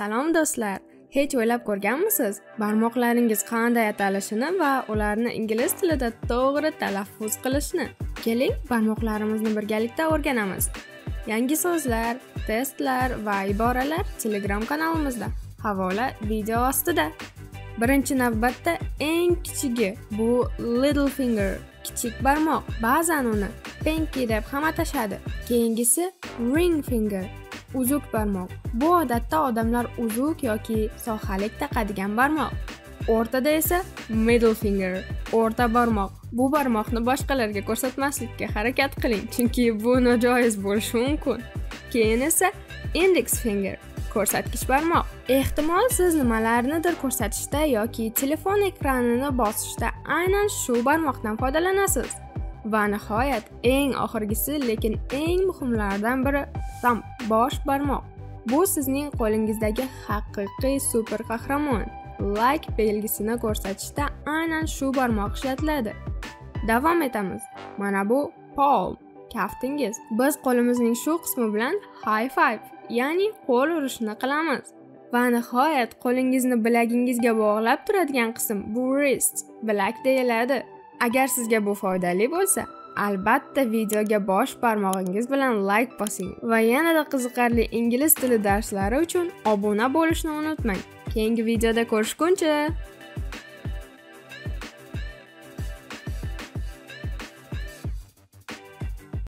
Salom do'stlar. Hech o'ylab ko'rganmisiz? Barmoqlaringiz qanday atalishini va ularni ingliz tilida to'g'ri talaffuz qilishni? Keling, barmoqlarimizni birgalikda o'rganamiz. Yangi so'zlar, testlar va iboralar Telegram kanalimizda. Havola video ostida. Birinchi navbatda eng kichigi bu little finger, kichik barmoq. Ba'zan uni pinky deb ham atashadi. Keyingisi ring finger, uzuk barmoq. Bu odatda odamlar uzuk yoki sohalik taqadigan barmoq. O'rtada esa middle finger, o'rta barmoq. Bu barmoqni boshqalarga ko'rsatmaslikka harakat qiling, chunki bu nojoiz bo'lishi mumkin. Keyin esa index finger, ko'rsatkich barmoq. Ehtimol siz nimalarnidir ko'rsatishda yoki telefon ekranini bosishda aynan shu barmoqdan foydalanasiz. Va nihoyat eng oxirgisi, lekin eng muhimlardan biri bosh barmoq. Bu sizning qo'lingizdagi haqiqiy super qahramon. Like belgisini ko'rsatishda aynan shu barmoq ishlatiladi. Davom etamiz. Mana bu palm, kaftingiz. Biz qo'limizning shu qismi bilan high five, ya'ni qo'l urishni qilamiz. Va nihoyat qo'lingizni bilagingizga bog'lab turadigan qism bu wrist, bilak deyiladi. Agar sizga bu foydali bo'lsa, albatta videoga bosh barmog'ingiz bilan like bosing va yanada qiziqarli ingliz tili darslari uchun obuna bo'lishni unutmang. Keyingi videoda ko'rishguncha